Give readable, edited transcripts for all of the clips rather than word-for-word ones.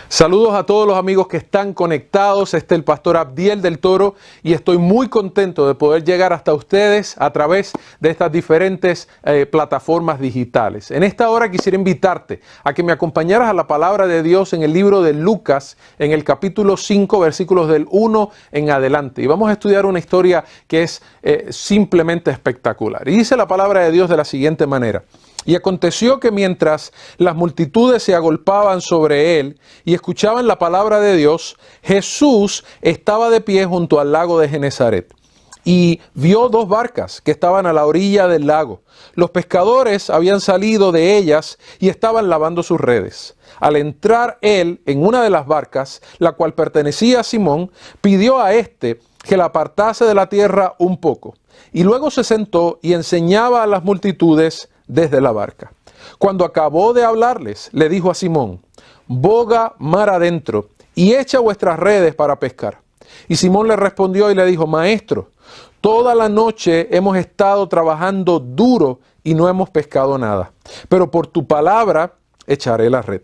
Saludos a todos los amigos que están conectados. Este es el pastor Abdiel del Toro y estoy muy contento de poder llegar hasta ustedes a través de estas diferentes plataformas digitales. En esta hora quisiera invitarte a que me acompañaras a la palabra de Dios en el libro de Lucas, en el capítulo 5, versículos del 1 en adelante. Y vamos a estudiar una historia que es simplemente espectacular. Y dice la palabra de Dios de la siguiente manera. Y aconteció que mientras las multitudes se agolpaban sobre él y escuchaban la palabra de Dios, Jesús estaba de pie junto al lago de Genesaret. Y vio dos barcas que estaban a la orilla del lago. Los pescadores habían salido de ellas y estaban lavando sus redes. Al entrar él en una de las barcas, la cual pertenecía a Simón, pidió a éste que la apartase de la tierra un poco. Y luego se sentó y enseñaba a las multitudes desde la barca. Cuando acabó de hablarles, le dijo a Simón: boga mar adentro y echa vuestras redes para pescar. Y Simón le respondió y le dijo: Maestro, toda la noche hemos estado trabajando duro y no hemos pescado nada, pero por tu palabra echaré la red.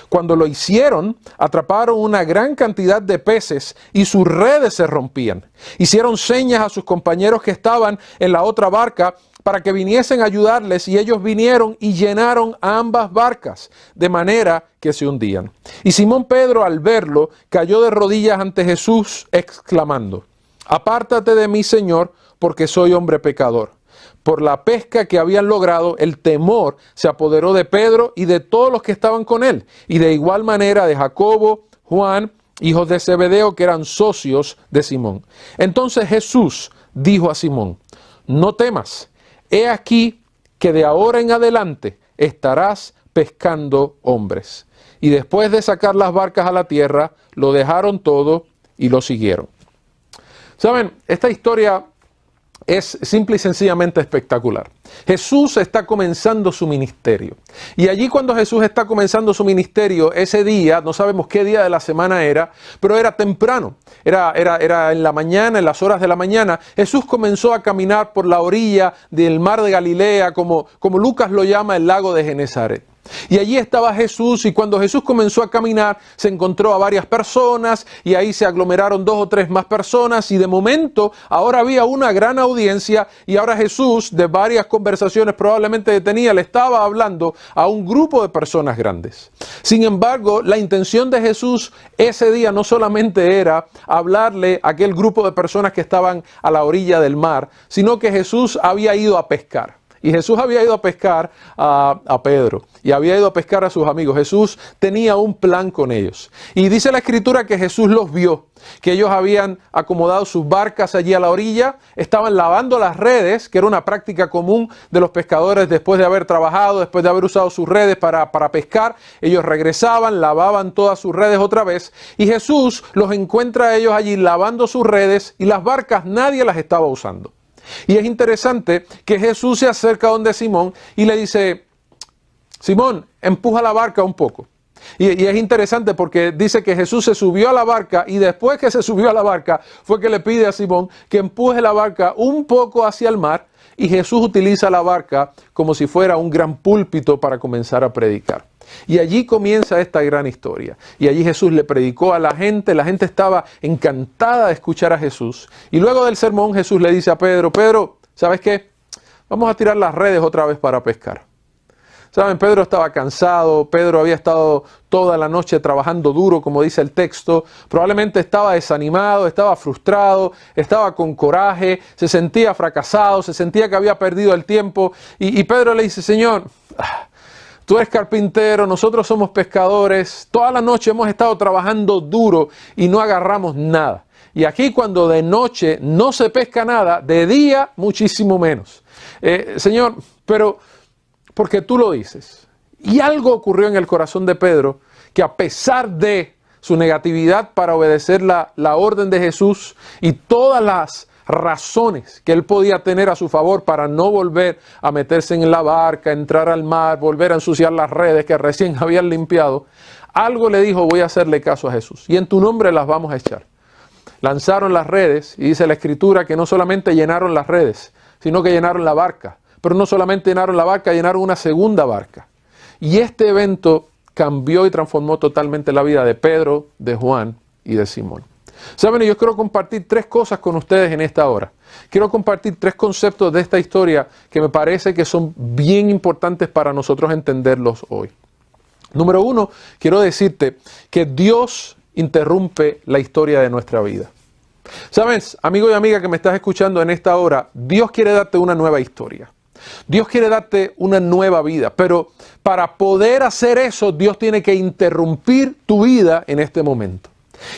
Cuando lo hicieron, atraparon una gran cantidad de peces y sus redes se rompían. Hicieron señas a sus compañeros que estaban en la otra barca para que viniesen a ayudarles, y ellos vinieron y llenaron ambas barcas, de manera que se hundían. Y Simón Pedro, al verlo, cayó de rodillas ante Jesús, exclamando: Apártate de mí, Señor, porque soy hombre pecador. Por la pesca que habían logrado, el temor se apoderó de Pedro y de todos los que estaban con él, y de igual manera de Jacobo, Juan, hijos de Zebedeo, que eran socios de Simón. Entonces Jesús dijo a Simón: No temas, he aquí que de ahora en adelante estarás pescando hombres. Y después de sacar las barcas a la tierra, lo dejaron todo y lo siguieron. ¿Saben? Esta historia es simple y sencillamente espectacular. Jesús está comenzando su ministerio. Y allí, cuando Jesús está comenzando su ministerio, ese día, no sabemos qué día de la semana era, pero era temprano. Era en la mañana, en las horas de la mañana. Jesús comenzó a caminar por la orilla del mar de Galilea, como Lucas lo llama, el lago de Genesaret. Y allí estaba Jesús, y cuando Jesús comenzó a caminar, se encontró a varias personas, y ahí se aglomeraron 2 o 3 más personas, y de momento ahora había una gran audiencia, y ahora Jesús, de varias conversaciones probablemente que tenía, le estaba hablando a un grupo de personas grandes. Sin embargo, la intención de Jesús ese día no solamente era hablarle a aquel grupo de personas que estaban a la orilla del mar, sino que Jesús había ido a pescar. Y Jesús había ido a pescar a Pedro y había ido a pescar a sus amigos. Jesús tenía un plan con ellos. Y dice la Escritura que Jesús los vio, que ellos habían acomodado sus barcas allí a la orilla, estaban lavando las redes, que era una práctica común de los pescadores después de haber trabajado, después de haber usado sus redes para pescar. Ellos regresaban, lavaban todas sus redes otra vez, y Jesús los encuentra a ellos allí lavando sus redes, y las barcas nadie las estaba usando. Y es interesante que Jesús se acerca donde Simón y le dice: Simón, empuja la barca un poco. Y es interesante porque dice que Jesús se subió a la barca, y después que se subió a la barca fue que le pide a Simón que empuje la barca un poco hacia el mar, y Jesús utiliza la barca como si fuera un gran púlpito para comenzar a predicar. Y allí comienza esta gran historia. Y allí Jesús le predicó a la gente estaba encantada de escuchar a Jesús. Y luego del sermón Jesús le dice a Pedro: Pedro, ¿sabes qué? Vamos a tirar las redes otra vez para pescar. ¿Saben? Pedro estaba cansado, Pedro había estado toda la noche trabajando duro, como dice el texto. Probablemente estaba desanimado, estaba frustrado, estaba con coraje, se sentía fracasado, se sentía que había perdido el tiempo. Y Pedro le dice: Señor, tú eres carpintero, nosotros somos pescadores, toda la noche hemos estado trabajando duro y no agarramos nada. Y aquí, cuando de noche no se pesca nada, de día muchísimo menos. Señor, pero porque tú lo dices. Y algo ocurrió en el corazón de Pedro, que a pesar de su negatividad para obedecer la orden de Jesús y todas las razones que él podía tener a su favor para no volver a meterse en la barca, entrar al mar, volver a ensuciar las redes que recién habían limpiado, algo le dijo: voy a hacerle caso a Jesús, y en tu nombre las vamos a echar. Lanzaron las redes, y dice la Escritura que no solamente llenaron las redes, sino que llenaron la barca. Pero no solamente llenaron la barca, llenaron una segunda barca. Y este evento cambió y transformó totalmente la vida de Pedro, de Juan y de Simón. Saben, yo quiero compartir 3 cosas con ustedes en esta hora. Quiero compartir 3 conceptos de esta historia que me parece que son bien importantes para nosotros entenderlos hoy. Número 1, quiero decirte que Dios interrumpe la historia de nuestra vida. ¿Sabes, amigo y amiga que me estás escuchando en esta hora? Dios quiere darte una nueva historia. Dios quiere darte una nueva vida, pero para poder hacer eso, Dios tiene que interrumpir tu vida en este momento.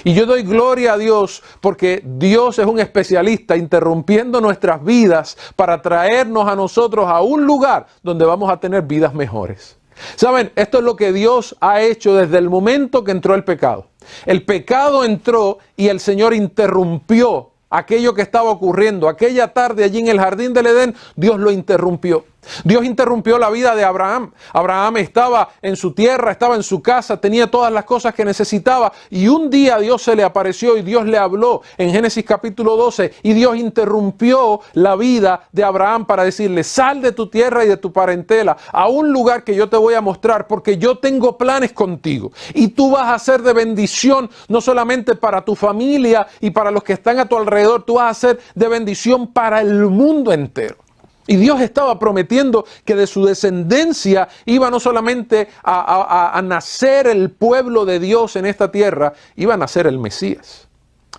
Y yo doy gloria a Dios porque Dios es un especialista interrumpiendo nuestras vidas para traernos a nosotros a un lugar donde vamos a tener vidas mejores. ¿Saben? Esto es lo que Dios ha hecho desde el momento que entró el pecado. El pecado entró y el Señor interrumpió aquello que estaba ocurriendo. Aquella tarde allí en el jardín del Edén, Dios lo interrumpió. Dios interrumpió la vida de Abraham. Abraham estaba en su tierra, estaba en su casa, tenía todas las cosas que necesitaba. Y un día Dios se le apareció y Dios le habló en Génesis capítulo 12. Y Dios interrumpió la vida de Abraham para decirle, sal de tu tierra y de tu parentela a un lugar que yo te voy a mostrar porque yo tengo planes contigo. Y tú vas a ser de bendición no solamente para tu familia y para los que están a tu alrededor, tú vas a ser de bendición para el mundo entero. Y Dios estaba prometiendo que de su descendencia iba no solamente a nacer el pueblo de Dios en esta tierra, iba a nacer el Mesías.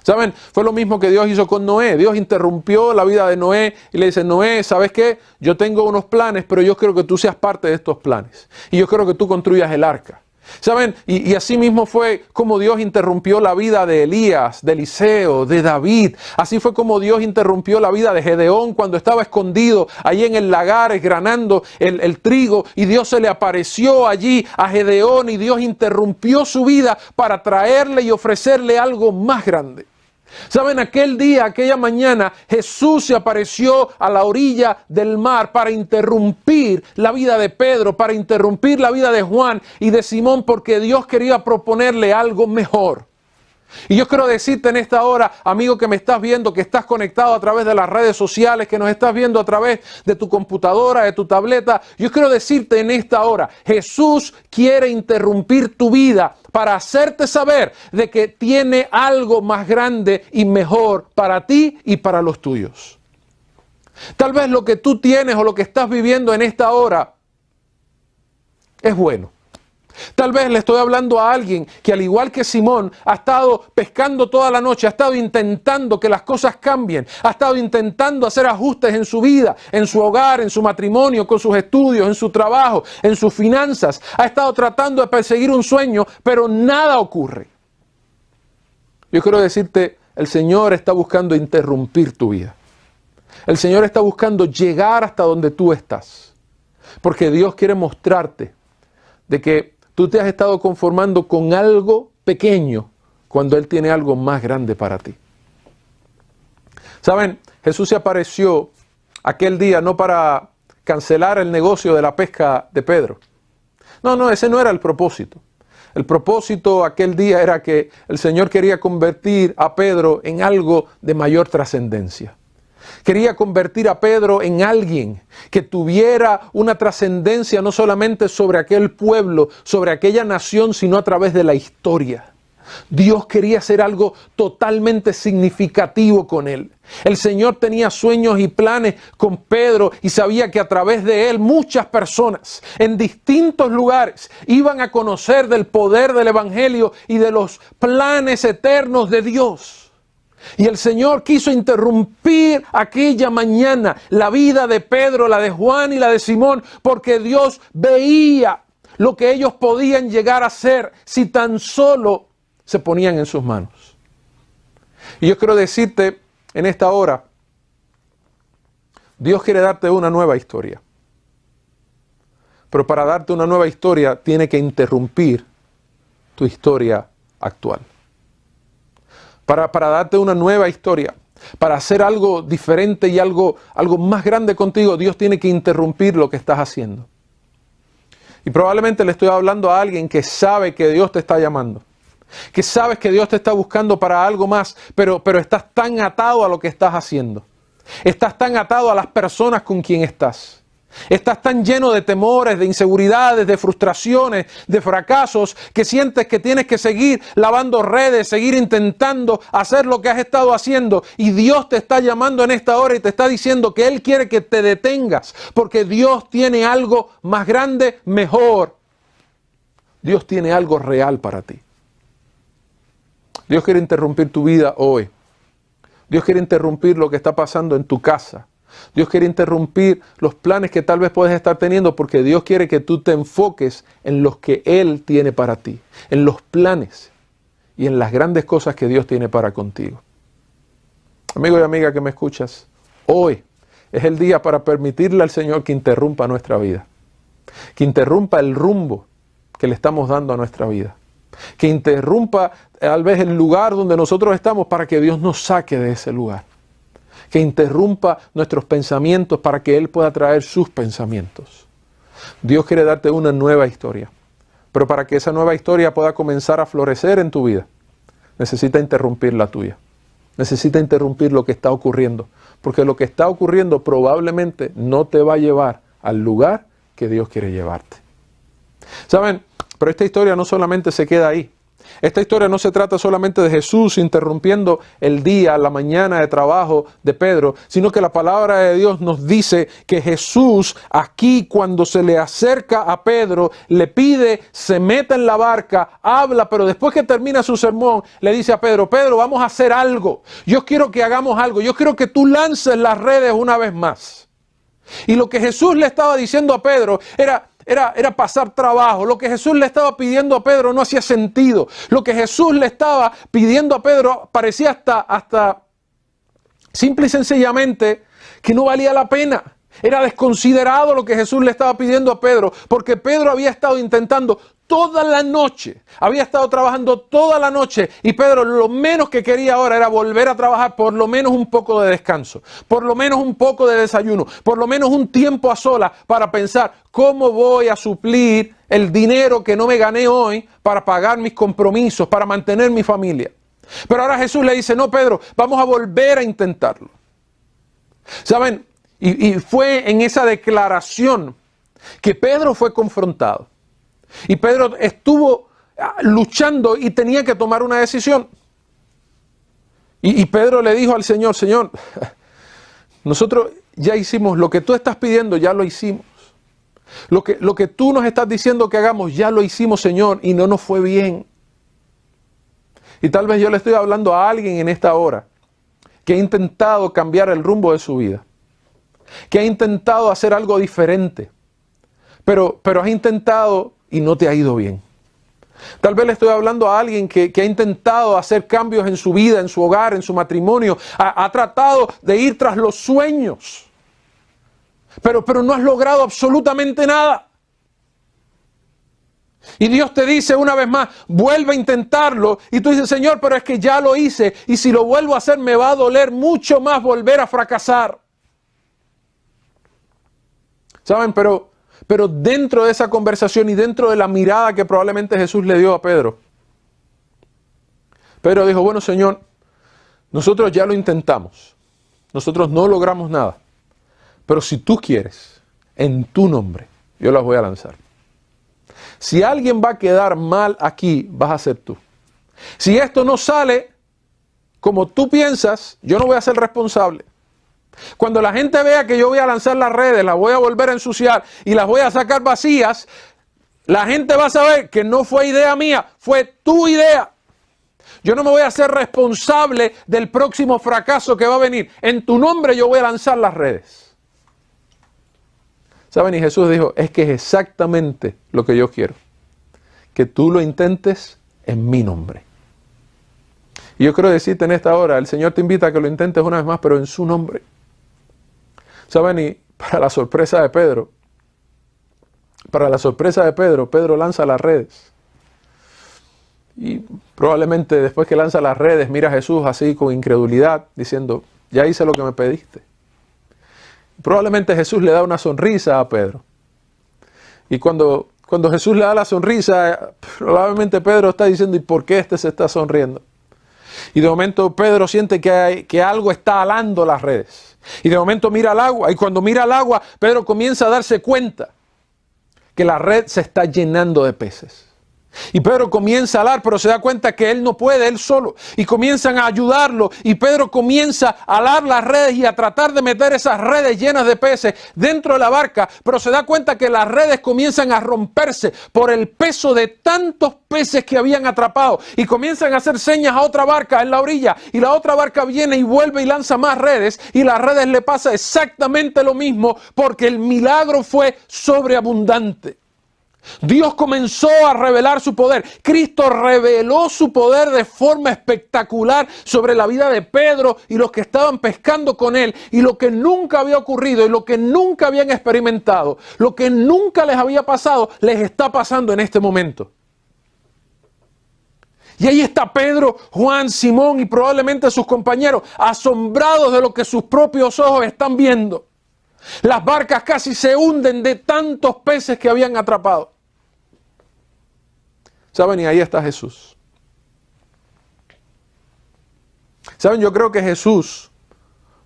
¿Saben? Fue lo mismo que Dios hizo con Noé. Dios interrumpió la vida de Noé y le dice, Noé, ¿sabes qué? Yo tengo unos planes, pero yo quiero que tú seas parte de estos planes. Y yo quiero que tú construyas el arca. ¿Saben? Y así mismo fue como Dios interrumpió la vida de Elías, de Eliseo, de David. Así fue como Dios interrumpió la vida de Gedeón cuando estaba escondido allí en el lagar granando el trigo. Y Dios se le apareció allí a Gedeón y Dios interrumpió su vida para traerle y ofrecerle algo más grande. ¿Saben? Aquel día, aquella mañana, Jesús se apareció a la orilla del mar para interrumpir la vida de Pedro, para interrumpir la vida de Juan y de Simón, porque Dios quería proponerle algo mejor. Y yo quiero decirte en esta hora, amigo que me estás viendo, que estás conectado a través de las redes sociales, que nos estás viendo a través de tu computadora, de tu tableta, yo quiero decirte en esta hora, Jesús quiere interrumpir tu vida para hacerte saber de que tiene algo más grande y mejor para ti y para los tuyos. Tal vez lo que tú tienes o lo que estás viviendo en esta hora es bueno. Tal vez le estoy hablando a alguien que al igual que Simón ha estado pescando toda la noche, ha estado intentando que las cosas cambien, ha estado intentando hacer ajustes en su vida, en su hogar, en su matrimonio, con sus estudios, en su trabajo, en sus finanzas. Ha estado tratando de perseguir un sueño, pero nada ocurre. Yo quiero decirte, el Señor está buscando interrumpir tu vida. El Señor está buscando llegar hasta donde tú estás. Porque Dios quiere mostrarte de que tú te has estado conformando con algo pequeño cuando Él tiene algo más grande para ti. ¿Saben? Jesús se apareció aquel día no para cancelar el negocio de la pesca de Pedro. No, ese no era el propósito. El propósito aquel día era que el Señor quería convertir a Pedro en algo de mayor trascendencia. Quería convertir a Pedro en alguien que tuviera una trascendencia no solamente sobre aquel pueblo, sobre aquella nación, sino a través de la historia. Dios quería hacer algo totalmente significativo con él. El Señor tenía sueños y planes con Pedro y sabía que a través de él muchas personas en distintos lugares iban a conocer del poder del Evangelio y de los planes eternos de Dios. Y el Señor quiso interrumpir aquella mañana la vida de Pedro, la de Juan y la de Simón, porque Dios veía lo que ellos podían llegar a ser si tan solo se ponían en sus manos. Y yo quiero decirte en esta hora, Dios quiere darte una nueva historia. Pero para darte una nueva historia tiene que interrumpir tu historia actual. Para darte una nueva historia, para hacer algo diferente y algo más grande contigo, Dios tiene que interrumpir lo que estás haciendo. Y probablemente le estoy hablando a alguien que sabe que Dios te está llamando, que sabes que Dios te está buscando para algo más, pero estás tan atado a lo que estás haciendo. Estás tan atado a las personas con quien estás. Estás tan lleno de temores, de inseguridades, de frustraciones, de fracasos, que sientes que tienes que seguir lavando redes, seguir intentando hacer lo que has estado haciendo. Y Dios te está llamando en esta hora y te está diciendo que Él quiere que te detengas, porque Dios tiene algo más grande, mejor. Dios tiene algo real para ti. Dios quiere interrumpir tu vida hoy. Dios quiere interrumpir lo que está pasando en tu casa. Dios quiere interrumpir los planes que tal vez puedes estar teniendo, porque Dios quiere que tú te enfoques en los que Él tiene para ti, en los planes y en las grandes cosas que Dios tiene para contigo. Amigo y amiga que me escuchas, hoy es el día para permitirle al Señor que interrumpa nuestra vida, que interrumpa el rumbo que le estamos dando a nuestra vida, que interrumpa tal vez el lugar donde nosotros estamos para que Dios nos saque de ese lugar. Que interrumpa nuestros pensamientos para que Él pueda traer sus pensamientos. Dios quiere darte una nueva historia, pero para que esa nueva historia pueda comenzar a florecer en tu vida, necesita interrumpir la tuya. Necesita interrumpir lo que está ocurriendo, porque lo que está ocurriendo probablemente no te va a llevar al lugar que Dios quiere llevarte. ¿Saben? Pero esta historia no solamente se queda ahí. Esta historia no se trata solamente de Jesús interrumpiendo el día, la mañana de trabajo de Pedro, sino que la palabra de Dios nos dice que Jesús aquí, cuando se le acerca a Pedro, le pide, se meta en la barca, habla, pero después que termina su sermón, le dice a Pedro, Pedro, vamos a hacer algo. Yo quiero que hagamos algo. Yo quiero que tú lances las redes una vez más. Y lo que Jesús le estaba diciendo a Pedro era pasar trabajo. Lo que Jesús le estaba pidiendo a Pedro no hacía sentido. Lo que Jesús le estaba pidiendo a Pedro parecía hasta simple y sencillamente que no valía la pena. Era desconsiderado lo que Jesús le estaba pidiendo a Pedro, porque Pedro había estado intentando toda la noche, había estado trabajando toda la noche, y Pedro lo menos que quería ahora era volver a trabajar, por lo menos un poco de descanso, por lo menos un poco de desayuno, por lo menos un tiempo a solas para pensar cómo voy a suplir el dinero que no me gané hoy para pagar mis compromisos, para mantener mi familia. Pero ahora Jesús le dice, no, Pedro, vamos a volver a intentarlo. ¿Saben? Y fue en esa declaración que Pedro fue confrontado. Y Pedro estuvo luchando y tenía que tomar una decisión. Y Pedro le dijo al Señor, Señor, nosotros ya hicimos lo que tú estás pidiendo, ya lo hicimos. Lo que tú nos estás diciendo que hagamos, ya lo hicimos, Señor, y no nos fue bien. Y tal vez yo le estoy hablando a alguien en esta hora que ha intentado cambiar el rumbo de su vida, que ha intentado hacer algo diferente, pero has intentado y no te ha ido bien. Tal vez le estoy hablando a alguien que ha intentado hacer cambios en su vida, en su hogar, en su matrimonio, ha tratado de ir tras los sueños, pero no has logrado absolutamente nada. Y Dios te dice una vez más, vuelve a intentarlo. Y tú dices, Señor, pero es que ya lo hice. Y si lo vuelvo a hacer me va a doler mucho más volver a fracasar. ¿Saben? Pero dentro de esa conversación y dentro de la mirada que probablemente Jesús le dio a Pedro, Pedro dijo, bueno, Señor, nosotros ya lo intentamos. Nosotros no logramos nada. Pero si tú quieres, en tu nombre, yo las voy a lanzar. Si alguien va a quedar mal aquí, vas a ser tú. Si esto no sale como tú piensas, yo no voy a ser responsable. Cuando la gente vea que yo voy a lanzar las redes, las voy a volver a ensuciar y las voy a sacar vacías, la gente va a saber que no fue idea mía, fue tu idea. Yo no me voy a hacer responsable del próximo fracaso que va a venir. En tu nombre yo voy a lanzar las redes. ¿Saben? Y Jesús dijo, es que es exactamente lo que yo quiero. Que tú lo intentes en mi nombre. Y yo quiero decirte en esta hora, el Señor te invita a que lo intentes una vez más, pero en su nombre. ¿Saben? Y para la sorpresa de Pedro, Pedro lanza las redes. Y probablemente después que lanza las redes, mira a Jesús así con incredulidad, diciendo, ya hice lo que me pediste. Probablemente Jesús le da una sonrisa a Pedro. Y cuando Jesús le da la sonrisa, probablemente Pedro está diciendo, ¿y por qué este se está sonriendo? Y de momento Pedro siente que algo está alando las redes. Y de momento mira al agua. Y cuando mira al agua, Pedro comienza a darse cuenta que la red se está llenando de peces. Y Pedro comienza a alar, pero se da cuenta que él no puede, él solo. Y comienzan a ayudarlo. Y Pedro comienza a alar las redes y a tratar de meter esas redes llenas de peces dentro de la barca. Pero se da cuenta que las redes comienzan a romperse por el peso de tantos peces que habían atrapado. Y comienzan a hacer señas a otra barca en la orilla. Y la otra barca viene y vuelve y lanza más redes. Y las redes le pasa exactamente lo mismo porque el milagro fue sobreabundante. Dios comenzó a revelar su poder. Cristo reveló su poder de forma espectacular sobre la vida de Pedro y los que estaban pescando con él. Y lo que nunca había ocurrido y lo que nunca habían experimentado, lo que nunca les había pasado, les está pasando en este momento. Y ahí está Pedro, Juan, Simón y probablemente sus compañeros, asombrados de lo que sus propios ojos están viendo. Las barcas casi se hunden de tantos peces que habían atrapado. ¿Saben? Y ahí está Jesús. ¿Saben? Yo creo que Jesús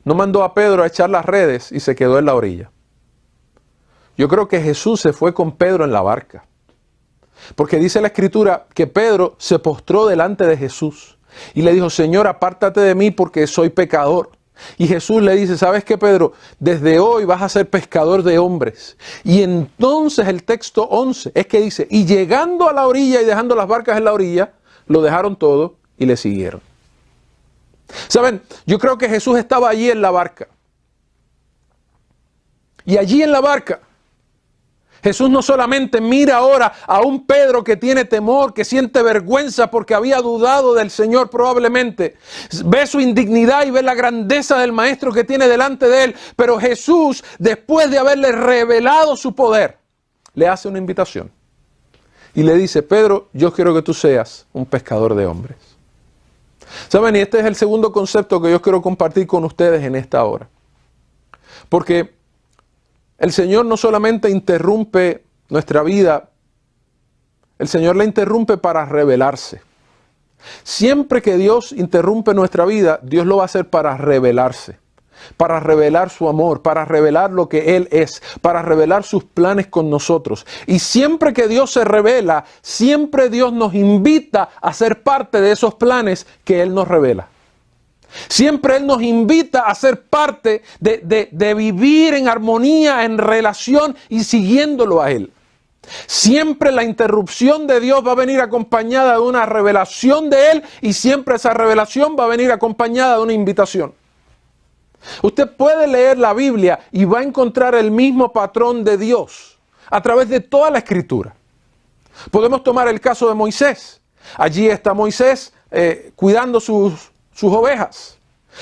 no mandó a Pedro a echar las redes y se quedó en la orilla. Yo creo que Jesús se fue con Pedro en la barca. Porque dice la Escritura que Pedro se postró delante de Jesús y le dijo: Señor, apártate de mí porque soy pecador. Y Jesús le dice: ¿sabes qué, Pedro? Desde hoy vas a ser pescador de hombres. Y entonces el texto 11 es que dice: y llegando a la orilla y dejando las barcas en la orilla, lo dejaron todo y le siguieron. ¿Saben? Yo creo que Jesús estaba allí en la barca. Y allí en la barca, Jesús no solamente mira ahora a un Pedro que tiene temor, que siente vergüenza porque había dudado del Señor probablemente. Ve su indignidad y ve la grandeza del Maestro que tiene delante de él. Pero Jesús, después de haberle revelado su poder, le hace una invitación. Y le dice: Pedro, yo quiero que tú seas un pescador de hombres. ¿Saben? Y este es el segundo concepto que yo quiero compartir con ustedes en esta hora. Porque el Señor no solamente interrumpe nuestra vida, el Señor la interrumpe para revelarse. Siempre que Dios interrumpe nuestra vida, Dios lo va a hacer para revelarse, para revelar su amor, para revelar lo que Él es, para revelar sus planes con nosotros. Y siempre que Dios se revela, siempre Dios nos invita a ser parte de esos planes que Él nos revela. Siempre Él nos invita a ser parte de vivir en armonía, en relación y siguiéndolo a Él. Siempre la interrupción de Dios va a venir acompañada de una revelación de Él y siempre esa revelación va a venir acompañada de una invitación. Usted puede leer la Biblia y va a encontrar el mismo patrón de Dios a través de toda la Escritura. Podemos tomar el caso de Moisés. Allí está Moisés cuidando sus ovejas.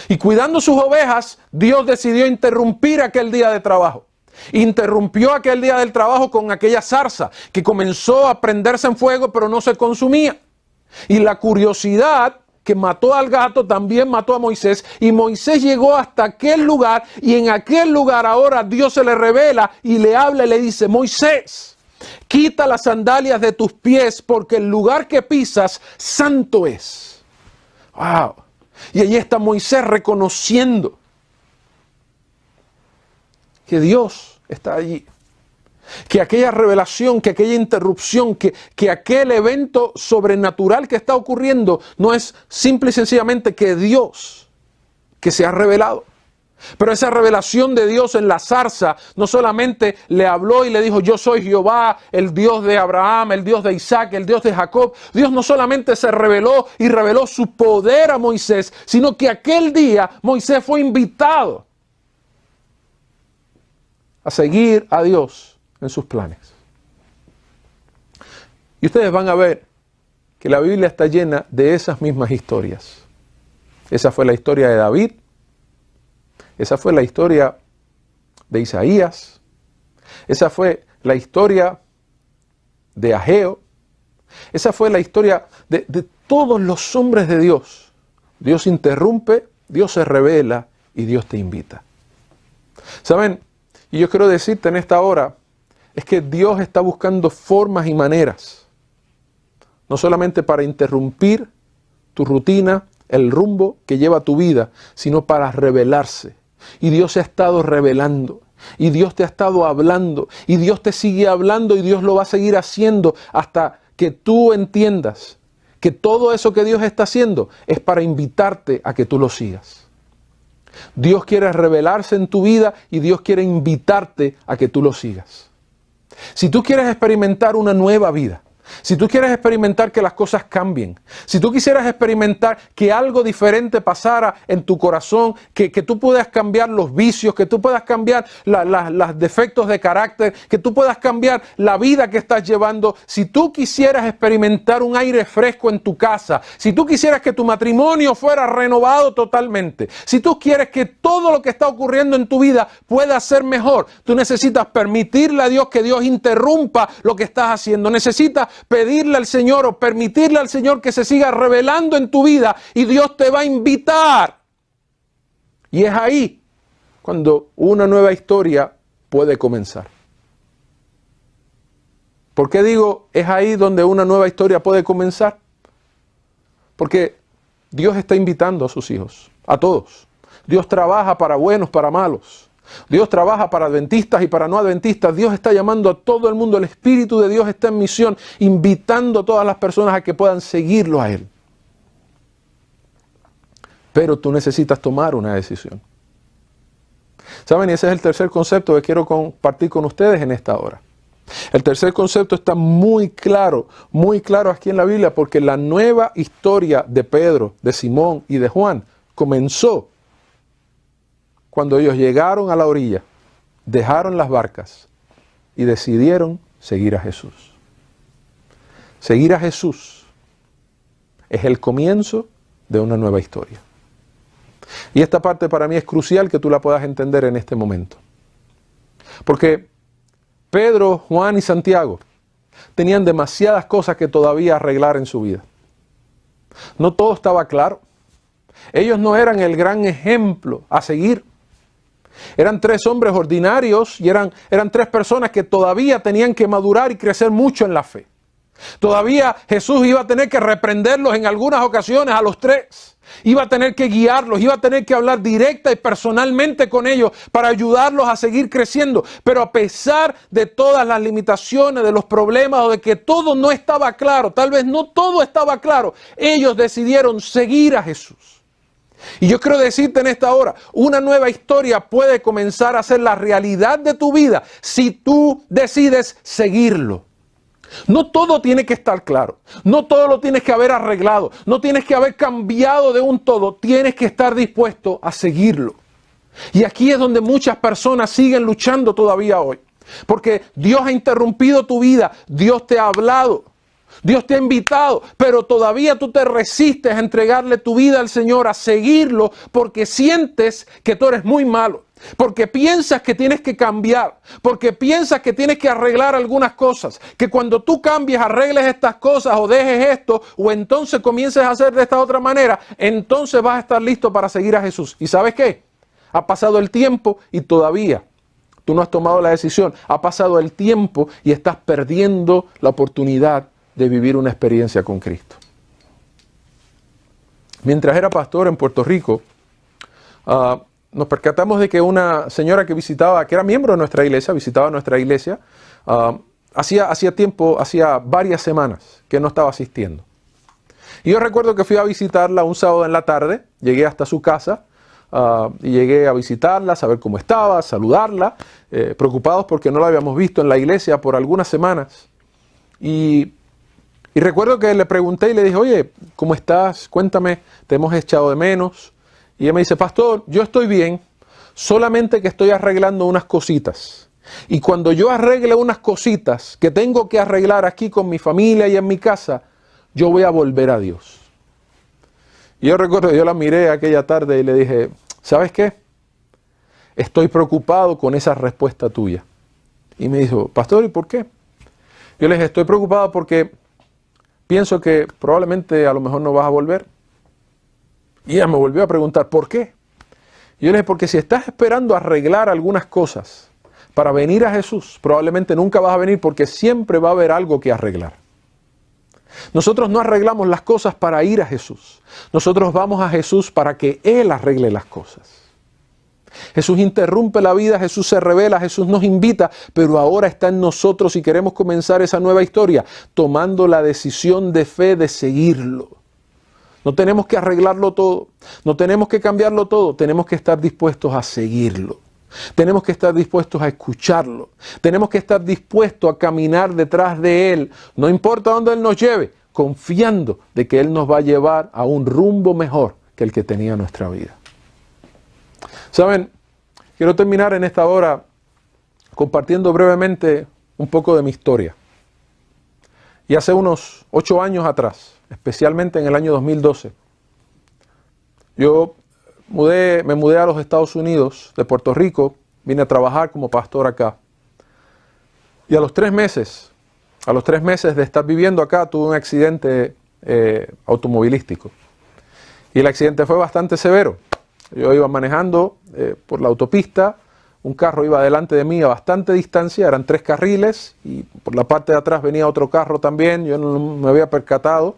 Y cuidando sus ovejas, Dios decidió interrumpir aquel día de trabajo. Interrumpió aquel día del trabajo con aquella zarza que comenzó a prenderse en fuego, pero no se consumía. Y la curiosidad que mató al gato también mató a Moisés. Y Moisés llegó hasta aquel lugar y en aquel lugar ahora Dios se le revela y le habla y le dice: Moisés, quita las sandalias de tus pies porque el lugar que pisas santo es. ¡Wow! Y allí está Moisés reconociendo que Dios está allí. Que aquella revelación, que aquella interrupción, que aquel evento sobrenatural que está ocurriendo no es simple y sencillamente que Dios que se ha revelado. Pero esa revelación de Dios en la zarza no solamente le habló y le dijo: yo soy Jehová, el Dios de Abraham, el Dios de Isaac, el Dios de Jacob. Dios no solamente se reveló y reveló su poder a Moisés, sino que aquel día Moisés fue invitado a seguir a Dios en sus planes. Y ustedes van a ver que la Biblia está llena de esas mismas historias. Esa fue la historia de David. Esa fue la historia de Isaías. Esa fue la historia de Ageo. Esa fue la historia de todos los hombres de Dios. Dios interrumpe, Dios se revela y Dios te invita. ¿Saben? Y yo quiero decirte en esta hora, es que Dios está buscando formas y maneras, no solamente para interrumpir tu rutina, el rumbo que lleva tu vida, sino para revelarse. Y Dios se ha estado revelando. Y Dios te ha estado hablando. Y Dios te sigue hablando. Y Dios lo va a seguir haciendo hasta que tú entiendas que todo eso que Dios está haciendo es para invitarte a que tú lo sigas. Dios quiere revelarse en tu vida y Dios quiere invitarte a que tú lo sigas. Si tú quieres experimentar una nueva vida, si tú quieres experimentar que las cosas cambien, si tú quisieras experimentar que algo diferente pasara en tu corazón, que tú puedas cambiar los vicios, que tú puedas cambiar los defectos de carácter, que tú puedas cambiar la vida que estás llevando, si tú quisieras experimentar un aire fresco en tu casa, si tú quisieras que tu matrimonio fuera renovado totalmente, si tú quieres que todo lo que está ocurriendo en tu vida pueda ser mejor, tú necesitas permitirle a Dios que Dios interrumpa lo que estás haciendo. Necesitas pedirle al Señor o permitirle al Señor que se siga revelando en tu vida y Dios te va a invitar. Y es ahí cuando una nueva historia puede comenzar. ¿Por qué digo es ahí donde una nueva historia puede comenzar? Porque Dios está invitando a sus hijos, a todos. Dios trabaja para buenos, para malos. Dios trabaja para adventistas y para no adventistas. Dios está llamando a todo el mundo. El Espíritu de Dios está en misión, invitando a todas las personas a que puedan seguirlo a Él. Pero tú necesitas tomar una decisión. ¿Saben? Y ese es el tercer concepto que quiero compartir con ustedes en esta hora. El tercer concepto está muy claro aquí en la Biblia, porque la nueva historia de Pedro, de Simón y de Juan comenzó cuando ellos llegaron a la orilla, dejaron las barcas y decidieron seguir a Jesús. Seguir a Jesús es el comienzo de una nueva historia. Y esta parte para mí es crucial que tú la puedas entender en este momento. Porque Pedro, Juan y Santiago tenían demasiadas cosas que todavía arreglar en su vida. No todo estaba claro. Ellos no eran el gran ejemplo a seguir. Eran tres hombres ordinarios y eran tres personas que todavía tenían que madurar y crecer mucho en la fe. Todavía Jesús iba a tener que reprenderlos en algunas ocasiones a los tres. Iba a tener que guiarlos, iba a tener que hablar directa y personalmente con ellos para ayudarlos a seguir creciendo. Pero a pesar de todas las limitaciones, de los problemas o de que todo no estaba claro, tal vez no todo estaba claro, ellos decidieron seguir a Jesús. Y yo quiero decirte en esta hora, una nueva historia puede comenzar a ser la realidad de tu vida si tú decides seguirlo. No todo tiene que estar claro, no todo lo tienes que haber arreglado, no tienes que haber cambiado de un todo, tienes que estar dispuesto a seguirlo. Y aquí es donde muchas personas siguen luchando todavía hoy, porque Dios ha interrumpido tu vida, Dios te ha hablado. Dios te ha invitado, pero todavía tú te resistes a entregarle tu vida al Señor, a seguirlo, porque sientes que tú eres muy malo, porque piensas que tienes que cambiar, porque piensas que tienes que arreglar algunas cosas, que cuando tú cambies, arregles estas cosas o dejes esto, o entonces comiences a hacer de esta otra manera, entonces vas a estar listo para seguir a Jesús. ¿Y sabes qué? Ha pasado el tiempo y todavía tú no has tomado la decisión. Ha pasado el tiempo y estás perdiendo la oportunidad de vivir una experiencia con Cristo. Mientras era pastor en Puerto Rico, nos percatamos de que una señora que era miembro de nuestra iglesia, visitaba nuestra iglesia, hacía tiempo, hacía varias semanas que no estaba asistiendo. Y yo recuerdo que fui a visitarla un sábado en la tarde, llegué hasta su casa, y llegué a visitarla, a saber cómo estaba, saludarla, preocupados porque no la habíamos visto en la iglesia por algunas semanas. Y recuerdo que le pregunté y le dije, oye, ¿cómo estás? Cuéntame, te hemos echado de menos. Y ella me dice, pastor, yo estoy bien, solamente que estoy arreglando unas cositas. Y cuando yo arregle unas cositas que tengo que arreglar aquí con mi familia y en mi casa, yo voy a volver a Dios. Y yo recuerdo que yo la miré aquella tarde y le dije, ¿sabes qué? Estoy preocupado con esa respuesta tuya. Y me dijo, pastor, ¿y por qué? Yo le dije, estoy preocupado porque pienso que probablemente a lo mejor no vas a volver. Y ella me volvió a preguntar, ¿por qué? Y yo le dije, porque si estás esperando arreglar algunas cosas para venir a Jesús, probablemente nunca vas a venir porque siempre va a haber algo que arreglar. Nosotros no arreglamos las cosas para ir a Jesús. Nosotros vamos a Jesús para que Él arregle las cosas. Jesús interrumpe la vida, Jesús se revela, Jesús nos invita, pero ahora está en nosotros y queremos comenzar esa nueva historia, tomando la decisión de fe de seguirlo. No tenemos que arreglarlo todo, no tenemos que cambiarlo todo, tenemos que estar dispuestos a seguirlo. Tenemos que estar dispuestos a escucharlo. Tenemos que estar dispuestos a caminar detrás de Él. No importa dónde Él nos lleve, confiando de que Él nos va a llevar a un rumbo mejor que el que tenía nuestra vida. Saben, quiero terminar en esta hora compartiendo brevemente un poco de mi historia. Y hace unos 8 años atrás, especialmente en el año 2012, yo me mudé a los Estados Unidos, de Puerto Rico, vine a trabajar como pastor acá. Y a los 3 meses de estar viviendo acá, tuve un accidente automovilístico. Y el accidente fue bastante severo. Yo iba manejando por la autopista, un carro iba delante de mí a bastante distancia, eran 3 carriles, y por la parte de atrás venía otro carro también, yo no me había percatado.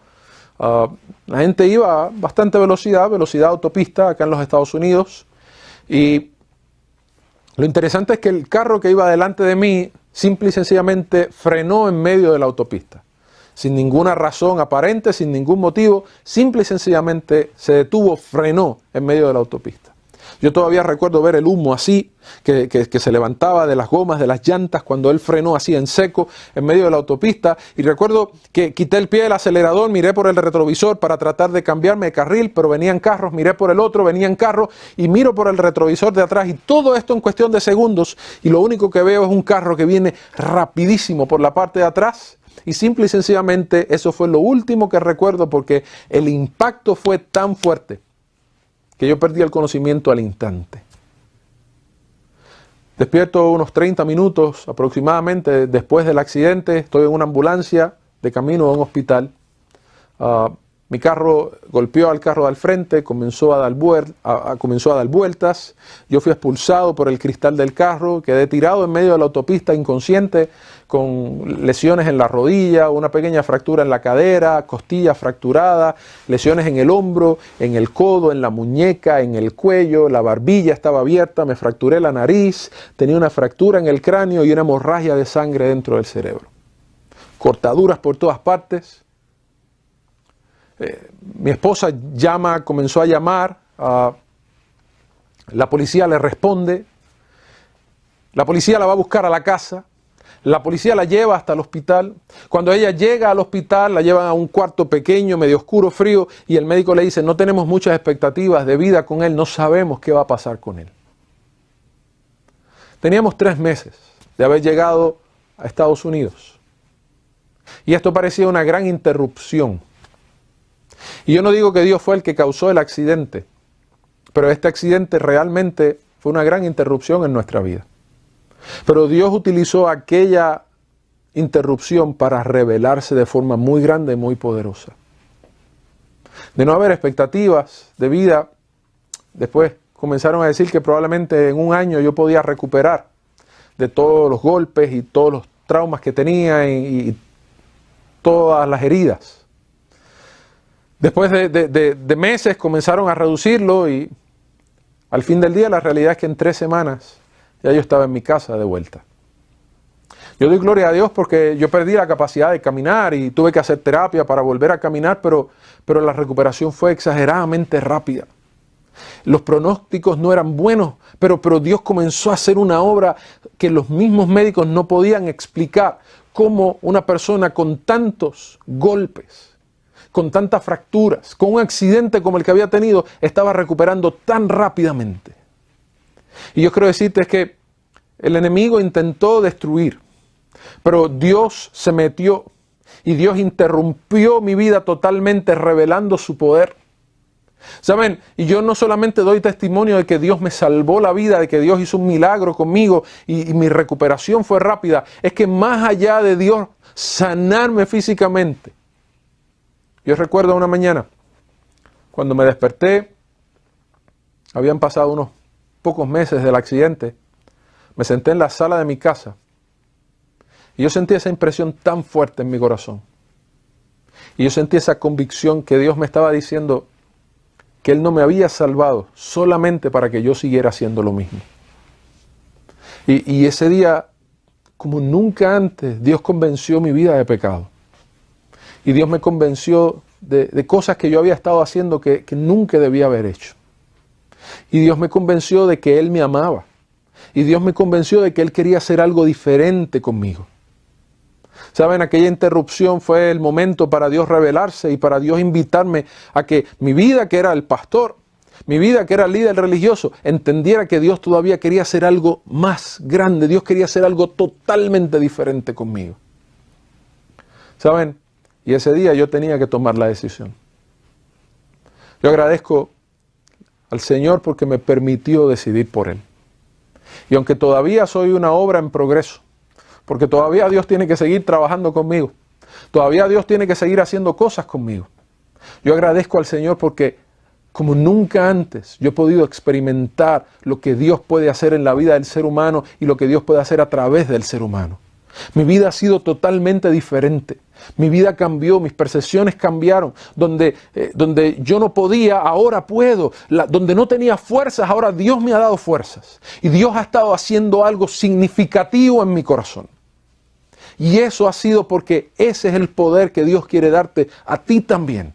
La gente iba a bastante velocidad autopista acá en los Estados Unidos, y lo interesante es que el carro que iba delante de mí simple y sencillamente frenó en medio de la autopista, sin ninguna razón aparente, sin ningún motivo, simple y sencillamente se detuvo, frenó en medio de la autopista. Yo todavía recuerdo ver el humo así, que se levantaba de las gomas, de las llantas, cuando él frenó así en seco en medio de la autopista. Y recuerdo que quité el pie del acelerador, miré por el retrovisor para tratar de cambiarme de carril, pero venían carros, miré por el otro, venían carros, y miro por el retrovisor de atrás, y todo esto en cuestión de segundos, y lo único que veo es un carro que viene rapidísimo por la parte de atrás. Y simple y sencillamente eso fue lo último que recuerdo, porque el impacto fue tan fuerte que yo perdí el conocimiento al instante. Despierto unos 30 minutos aproximadamente después del accidente, estoy en una ambulancia de camino a un hospital. Mi carro golpeó al carro del frente, comenzó a dar vueltas, yo fui expulsado por el cristal del carro, quedé tirado en medio de la autopista inconsciente, con lesiones en la rodilla, una pequeña fractura en la cadera, costilla fracturada, lesiones en el hombro, en el codo, en la muñeca, en el cuello, la barbilla estaba abierta, me fracturé la nariz, tenía una fractura en el cráneo y una hemorragia de sangre dentro del cerebro. Cortaduras por todas partes. Mi esposa comenzó a llamar, la policía le responde, la policía la va a buscar a la casa, la policía la lleva hasta el hospital. Cuando ella llega al hospital, la llevan a un cuarto pequeño, medio oscuro, frío, y el médico le dice: no tenemos muchas expectativas de vida con él, no sabemos qué va a pasar con él. Teníamos 3 meses de haber llegado a Estados Unidos, y esto parecía una gran interrupción. Y yo no digo que Dios fue el que causó el accidente, pero este accidente realmente fue una gran interrupción en nuestra vida. Pero Dios utilizó aquella interrupción para revelarse de forma muy grande y muy poderosa. De no haber expectativas de vida, después comenzaron a decir que probablemente en un año yo podía recuperar de todos los golpes y todos los traumas que tenía y todas las heridas. Después de meses comenzaron a reducirlo, y al fin del día la realidad es que en 3 semanas ya yo estaba en mi casa de vuelta. Yo doy gloria a Dios porque yo perdí la capacidad de caminar y tuve que hacer terapia para volver a caminar, pero la recuperación fue exageradamente rápida. Los pronósticos no eran buenos, pero Dios comenzó a hacer una obra que los mismos médicos no podían explicar. Cómo una persona con tantos golpes, con tantas fracturas, con un accidente como el que había tenido, estaba recuperando tan rápidamente. Y yo quiero decirte que el enemigo intentó destruir, pero Dios se metió y Dios interrumpió mi vida totalmente, revelando su poder. ¿Saben? Y yo no solamente doy testimonio de que Dios me salvó la vida, de que Dios hizo un milagro conmigo y mi recuperación fue rápida, es que más allá de Dios sanarme físicamente, yo recuerdo una mañana, cuando me desperté, habían pasado unos pocos meses del accidente, me senté en la sala de mi casa y yo sentí esa impresión tan fuerte en mi corazón. Y yo sentí esa convicción que Dios me estaba diciendo que Él no me había salvado solamente para que yo siguiera haciendo lo mismo. Y ese día, como nunca antes, Dios convenció mi vida de pecado. Y Dios me convenció de cosas que yo había estado haciendo que nunca debía haber hecho. Y Dios me convenció de que Él me amaba. Y Dios me convenció de que Él quería hacer algo diferente conmigo. ¿Saben? Aquella interrupción fue el momento para Dios revelarse y para Dios invitarme a que mi vida, que era el pastor, mi vida, que era el líder religioso, entendiera que Dios todavía quería hacer algo más grande. Dios quería hacer algo totalmente diferente conmigo. ¿Saben? Y ese día yo tenía que tomar la decisión. Yo agradezco al Señor porque me permitió decidir por Él. Y aunque todavía soy una obra en progreso, porque todavía Dios tiene que seguir trabajando conmigo, todavía Dios tiene que seguir haciendo cosas conmigo, yo agradezco al Señor porque como nunca antes yo he podido experimentar lo que Dios puede hacer en la vida del ser humano y lo que Dios puede hacer a través del ser humano. Mi vida ha sido totalmente diferente. Mi vida cambió, mis percepciones cambiaron. Donde yo no podía, ahora puedo. Donde no tenía fuerzas, ahora Dios me ha dado fuerzas. Y Dios ha estado haciendo algo significativo en mi corazón. Y eso ha sido porque ese es el poder que Dios quiere darte a ti también.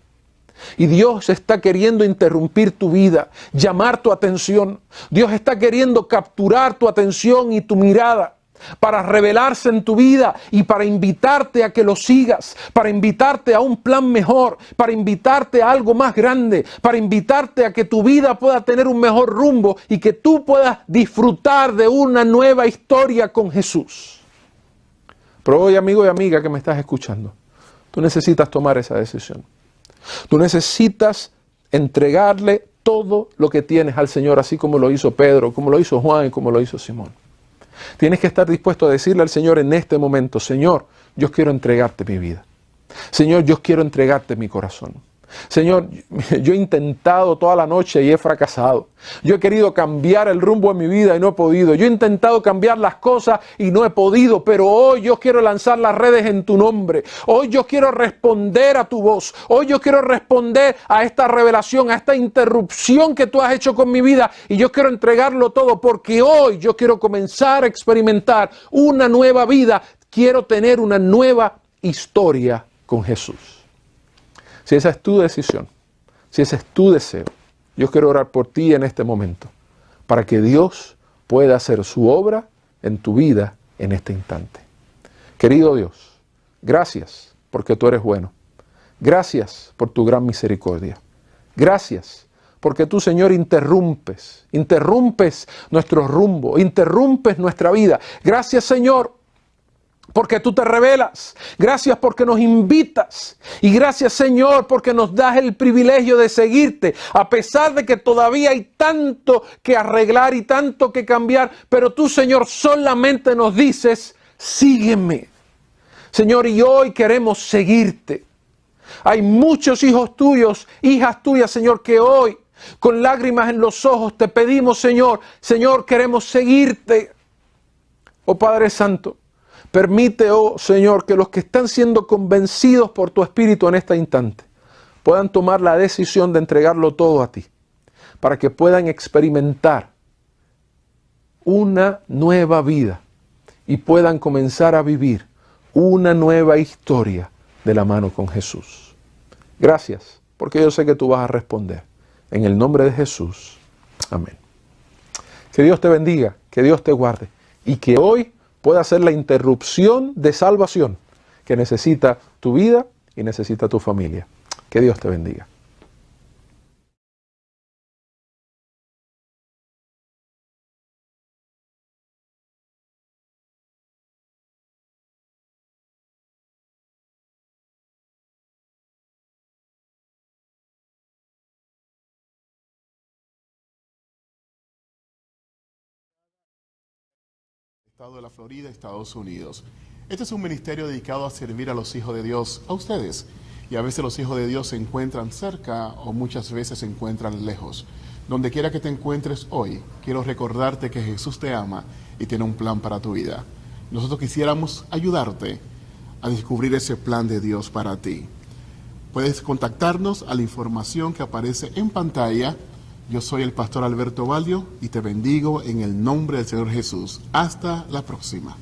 Y Dios está queriendo interrumpir tu vida, llamar tu atención. Dios está queriendo capturar tu atención y tu mirada para revelarse en tu vida y para invitarte a que lo sigas, para invitarte a un plan mejor, para invitarte a algo más grande, para invitarte a que tu vida pueda tener un mejor rumbo y que tú puedas disfrutar de una nueva historia con Jesús. Pero hoy, amigo y amiga que me estás escuchando, tú necesitas tomar esa decisión. Tú necesitas entregarle todo lo que tienes al Señor, así como lo hizo Pedro, como lo hizo Juan y como lo hizo Simón. Tienes que estar dispuesto a decirle al Señor en este momento: Señor, yo quiero entregarte mi vida. Señor, yo quiero entregarte mi corazón. Señor, yo he intentado toda la noche y he fracasado. Yo he querido cambiar el rumbo de mi vida y no he podido. Yo he intentado cambiar las cosas y no he podido, pero hoy yo quiero lanzar las redes en tu nombre. Hoy yo quiero responder a tu voz. Hoy yo quiero responder a esta revelación, a esta interrupción que tú has hecho con mi vida, y yo quiero entregarlo todo porque hoy yo quiero comenzar a experimentar una nueva vida. Quiero tener una nueva historia con Jesús. Si esa es tu decisión, si ese es tu deseo, yo quiero orar por ti en este momento, para que Dios pueda hacer su obra en tu vida en este instante. Querido Dios, gracias porque tú eres bueno. Gracias por tu gran misericordia. Gracias porque tú, Señor, interrumpes nuestro rumbo, interrumpes nuestra vida. Gracias, Señor, porque tú te revelas. Gracias porque nos invitas. Y gracias, Señor, porque nos das el privilegio de seguirte, a pesar de que todavía hay tanto que arreglar y tanto que cambiar. Pero tú, Señor, solamente nos dices: sígueme. Señor, y hoy queremos seguirte. Hay muchos hijos tuyos, hijas tuyas, Señor, que hoy, con lágrimas en los ojos, te pedimos, Señor, queremos seguirte. Oh Padre Santo, permite, oh Señor, que los que están siendo convencidos por tu Espíritu en este instante puedan tomar la decisión de entregarlo todo a ti, para que puedan experimentar una nueva vida y puedan comenzar a vivir una nueva historia de la mano con Jesús. Gracias, porque yo sé que tú vas a responder. En el nombre de Jesús. Amén. Que Dios te bendiga, que Dios te guarde y que hoy pueda ser la interrupción de salvación que necesita tu vida y necesita tu familia. Que Dios te bendiga. Estado de la Florida, Estados Unidos. Este es un ministerio dedicado a servir a los hijos de Dios, a ustedes. Y a veces los hijos de Dios se encuentran cerca o muchas veces se encuentran lejos. Donde quiera que te encuentres hoy, quiero recordarte que Jesús te ama y tiene un plan para tu vida. Nosotros quisiéramos ayudarte a descubrir ese plan de Dios para ti. Puedes contactarnos a la información que aparece en pantalla. Yo soy el pastor Alberto Baldio y te bendigo en el nombre del Señor Jesús. Hasta la próxima.